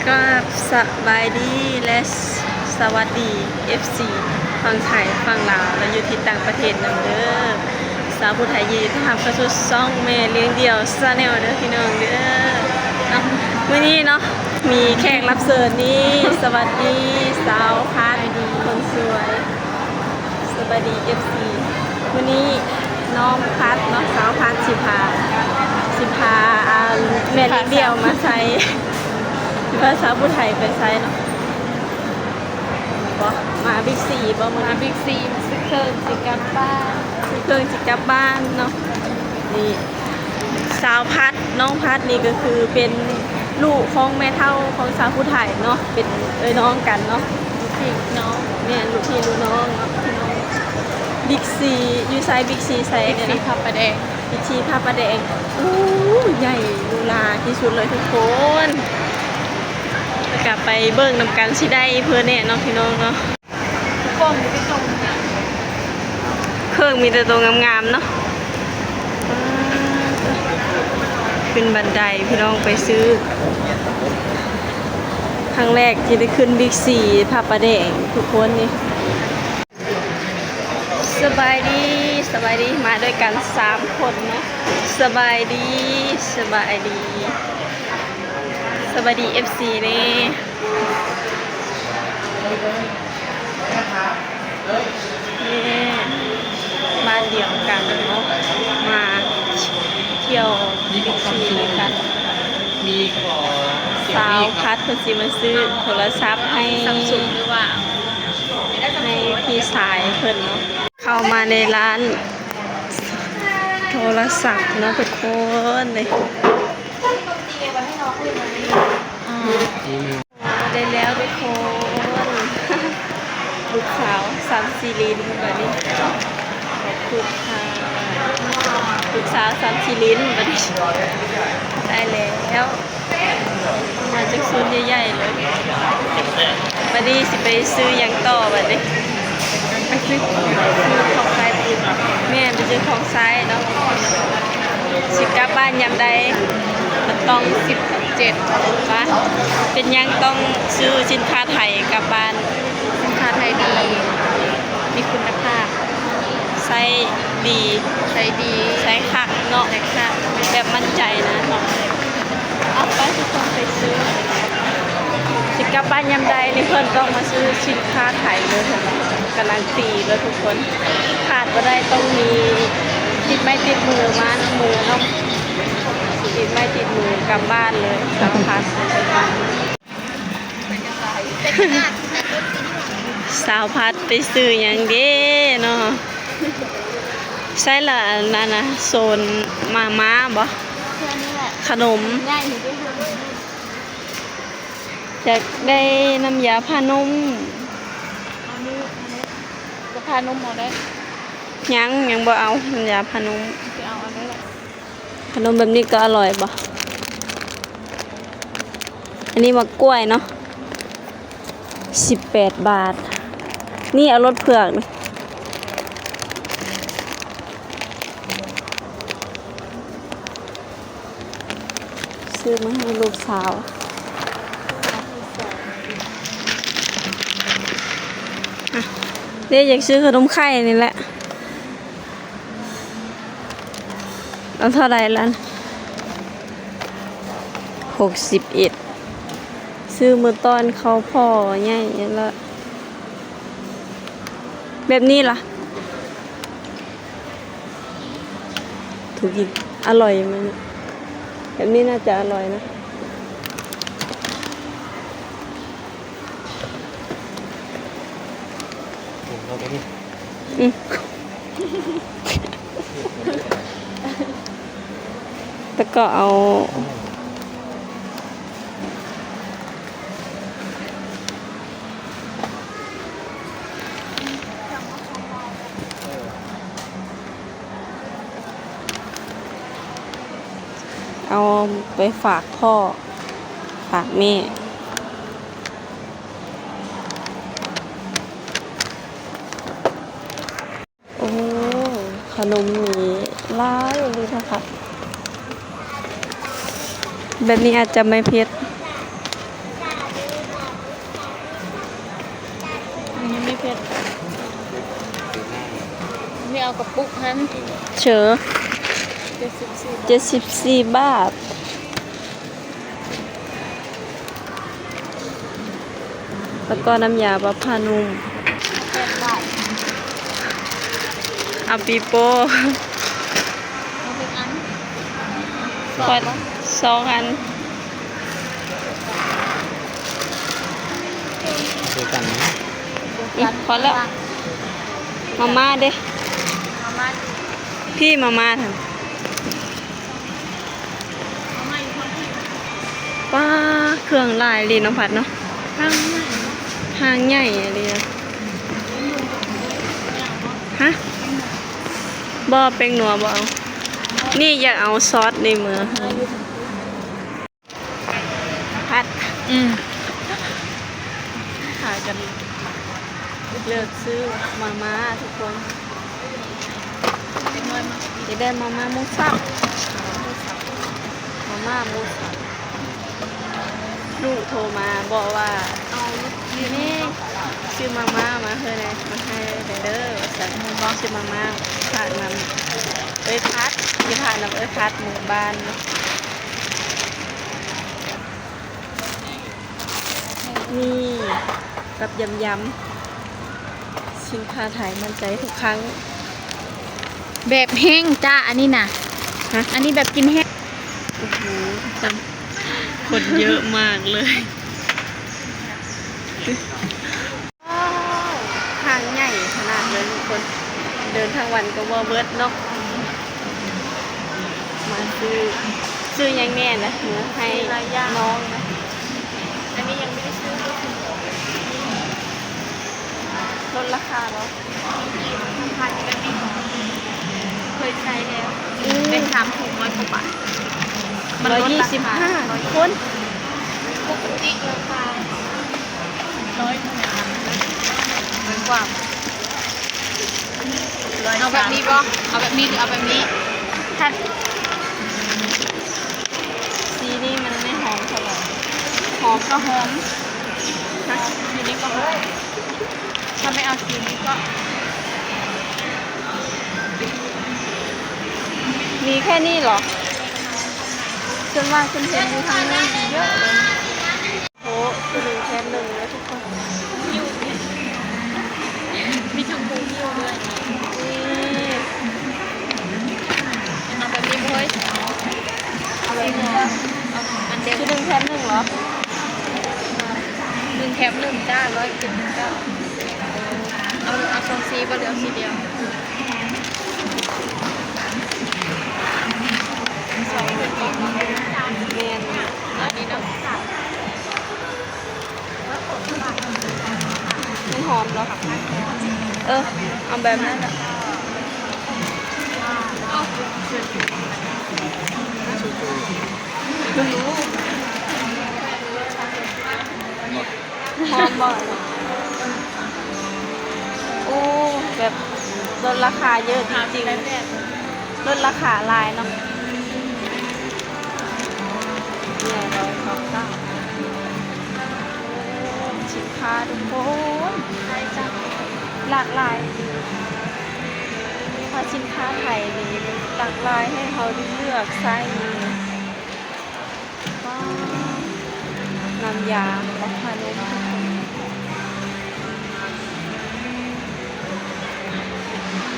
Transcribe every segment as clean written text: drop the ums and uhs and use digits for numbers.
ก็สบายดีและสวัสดี FC ฝั่งไทยฝั่งลาวและอยู่ที่ต่างประเทศนำเด้อสาวผู้ไทยยีที่ทำกระสุดซ่องแม่เลี้ยงเดี่ยวซาแนลเด้อพี่น้องเด้อเนาะวันนี้เนาะมีแขกรับเชิญนี่สวัสดีสาวพัดคนสวยสวัสดี FC วันนี้น้องพัดเนาะสาวพัดสิพาแม่เลี้ยงเดี่ยวมาใช้ภาษาผู้ไทยไปใช้เนาะมาบิ๊กซีมาบิ๊กซีซื้อเครื่องจิกลับบ้านเนาะนี่สาวพัดน้องพัดนี่ก็คือเป็นลูกของแม่เฒ่าของสาวผู้ไทยเนาะเป็นน้องกันเนาะพี่น้องเนี่ยลูกพี่ลูกน้องเนาะบิ๊กซีอยู่ไซบิ๊กซีไซเนี่ยนะพับประแดงบิ๊กซีพับประแดงอู้ใหญ่ดูลาที่สุดเลยทุกคนกลับไปเบิ่งนำกันสิได้เพื่อเนี่ยน้องพี่น้องเนาะเครื่องมีแต่ตรงงามๆเนาะขึ้นบันไดพี่น้องไปซื้อครั้งแรกที่ได้ขึ้นบิ๊กซีผ้าประแดงทุกคนนี่สบายดีมาด้วยกัน3คนเนาะสบายดี FC นี่บ้านเดียวกันเนาะมาเที่ยวบิ๊กซีด้วยกันมีสาวพัดคนสิมาซื้อโทรศัพท์ให้ซัมซุงหรือว่าให้พี่สายเพิ่นเนาะเข้ามาในร้านโทรศัพท์เนาะทุกคนเลยได้แล้วทุกคนลูกสาว3-4 ลิ้นแบบนี้ขอบคุณค่ะลูกสาว3-4 ลิ้นแบบนี้ได้แล้วมาจากซูนใหญ่ๆเลยวันนี้สิไปซื้อยังต่อแบบนี้ไปซื้อของไซส์แม่ไปซื้อของไซส์เนาะสิกลับบ้านยามใดมันต้อง17ป่ะเป็นยังต้องซื้อสินค้าไทยกลับบ้านสินค้าไทยดีมีคุณภาพไซส์ดีไซส์คักเนาะแบบมั่นใจนะเนาะเอาไปทุกคนไปซื้อสิกลับบ้านยามใดนี่เพิ่นต้องมาซื้อสินค้าไทยเลยการันตีเลยทุกคนขาดบ่ได้ต้องมีติดไม้ติดมือมาหมูเนาะติดไม้ติดมือกลับบ้านเลยสารพัดสาวพัดไปซื้ออย่างเด้เนาะใช่ละนั่นนะโซนม้าบ่ขนมอยากได้น้ำยาผ้านุ่มผ้านุ่มเอาได้ยังบ่เอาน้ำยาผ้านุ่มเอาอันนี้แหละขนมแบบนี้ก็อร่อยบ่อันนี้มะกล้วยเนาะ18 บาทนี่เอารสเผือกนะซื้อมาให้ลูกสาวเดี๋ยวอยากซื้อขนมไข่นี่แหละเอาเท่าไรล่ะ61ซื้อมือต้อนเขาพ่อใหญ่แล้วแบบนี้ล่ะถูกอีกอร่อยไหมแบบนี้น่าจะอร่อยนะแล้วก็เอาไปฝากพ่อฝากแม่โอ้ขนมนี้ร้ายเลยนะคะ แบบนี้อาจจะไม่เผ็ด นี่ไม่เผ็ดนี่เอากระปุกฮัน เฉอ 74 บาท แล้วก็น้ำยาปะพานุ่ม 8 บาท อาปีโป้ เอาเป็นอัน พอ2 อัน เจอกันนะ พอแล้ว มาม่าเด้ มาม่า พี่มาม่าทำ มาม่าอยู่ข้างที่ ป้าเครื่องลายลีน้องผัดเนาะ ข้างนี้ ห้างใหญ่อะไรอะฮะบ่เป็นหนัวบ่เอานี่อยากเอาซอสในมือพัด ขายกันเลือกซื้อมาม่าทุกคนจะได้มาม่าหมูสับมาม่าหมูสับลูกโทรมาบอกว่าเอาอยู่นี่ซื้อมาม่ามาเฮ้ยมาให้เด้อสั่งบอกซื้อมาม่าผ่านนำพัดที่ผ่านนำพัดหมู่บ้านเนาะนี่กับยำสินค้าไทยมั่นใจทุกครั้ง แบบแห้งจ้าอันนี้น่ะ ฮะ อันนี้แบบกินแห้ง โอ้โหจำคนเยอะมากเลยทางใหญ่ขนาดเลยทุกคนเดินทางวันก็ว่าเบิร์ดเนาะมาซื้อยังแน่นะเนื้อให้น้องนะ อันนี้ยังไม่ได้ซื้อ ลดราคาเหรอ พันกันไม่พอเคยใช้แล้วเป็น3 ถุง100 กว่าบาท 125 คน ปกติราคา100 กว่าเอาแบบนี้ป่ะเอาแบบนี้หรือเอาแบบนี้ถ้า สีนี่มันไม่หอมเท่าไหร่ หอมก็หอมนะสีนี้ก็หอมถ้าไม่เอาสีนี้ก็ มีแค่นี้เหรอฉันว่าฉันเห็นอยู่ทางนู้นเยอะเลยโอ้คือหนึ่งแค่หนึ่งแล้วทุกคน มีชมพูหิ้วด้วย นี่ เอาแบบนี้เฮ้ยเอาแบบนี้เอาอันเดียว คือหนึ่งแค่หนึ่งเหรอ 1 แถม 1จ้า179เอา2 สีบ่หรือเอาสีเดียวเนียน อันนี้เนาะ มันหอมเหรอเอาแบบนั้นอะหอมบ่อยโอ้แบบลดราคาเยอะจริงๆลดราคาลายเนาะเนี่ย199สินค้าทุกคนหลากหลายพอสินค้าไทยนี่หลากหลายให้เขาได้เลือกใช้น้ำยาบัพพานุม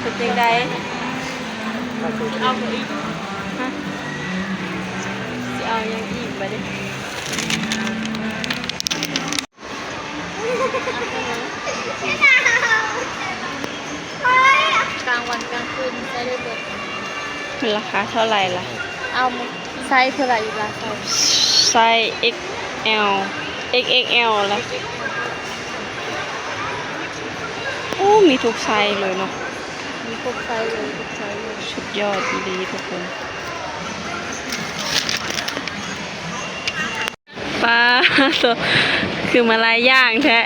เป็นยังไง เอาไปอีก ฮะจะเอายังอีกไปดิ กลางวันกลางคืนใช้ได้เบิด ราคาเท่าไหร่ล่ะ เอาไซส์เท่าไหร่อยู่ล่ะไซส์ ไซส์ XL XXL ละโอ้มีทุกไซส์เลยเนาะ มีครบไซส์เลยทุกไซส์เลย สุดยอดดีทุกคนปลาตัวคือมาลายย่างแท้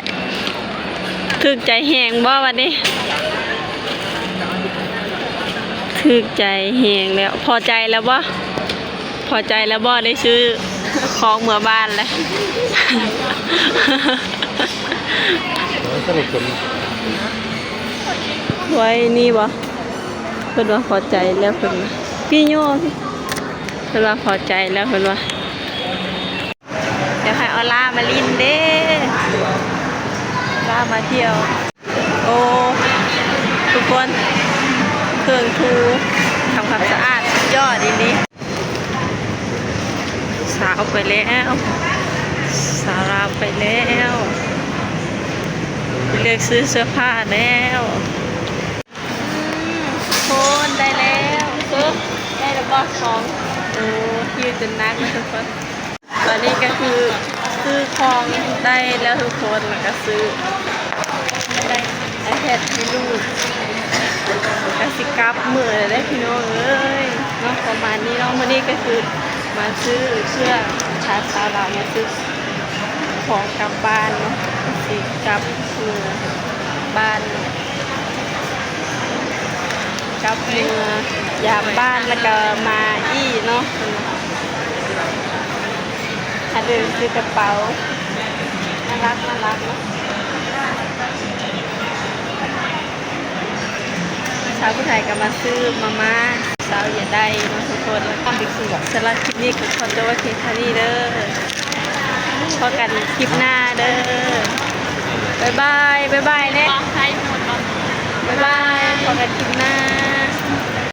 ถึกใจแหงบ่วันนี้ถึกใจแหงแล้ว พอใจแล้วบ่พอใจแล้วบ่ได้ซื้อของเมื่อบ้านแล้ว สรุปเป็น ไว้นี่บ่เพิ่นว่าพอใจแล้วเพิ่นว่าพี่โยพี่เพิ่นว่าพอใจแล้วเพิ่นว่าเดี๋ยวให้ออล่ามาลินเด้ล่ามาเที่ยวโอ้ทุกคนเครื่องทูทำความสะอาดสุดยอดดีนี้สาวไปแล้วสาวราวไปแล้วเลือกซื้อเสื้อผ้าแล้วโคนได้แล้วได้แล้วก็ของโอ้ยืดจนนักนะทุกคนตอนนี้ก็คือซื้อของได้แล้วทุกคนแล้วก็ซื้อได้ไอแพดให้ลูกกสิกลับมือได้พี่น้องเอ้ยเนาะประมาณนี้เนาะวันนี้ก็คือมาซื้อเสื้อชาเรามาซื้อของกลับบ้านเนาะสิกลับมือบ้านกลับมือยามบ้านแล้วก็มาอี้เนาะถ้าเดินซื้อกระเป๋าน่ารักเนาะสาวผู้ไทยก็มาซื้อมาม่าสาวอย่าได้เนาะทุกคนแล้วก็บิ๊กซีบอกสำหรับคลิปนี้ก็ขอตัวไว้เพียงเท่านี้เด้อพบกันคลิปหน้าเด้อบ๊ายบายเนี่ย ปลาไทยหมด บ๊ายบายพบกันคลิปหน้า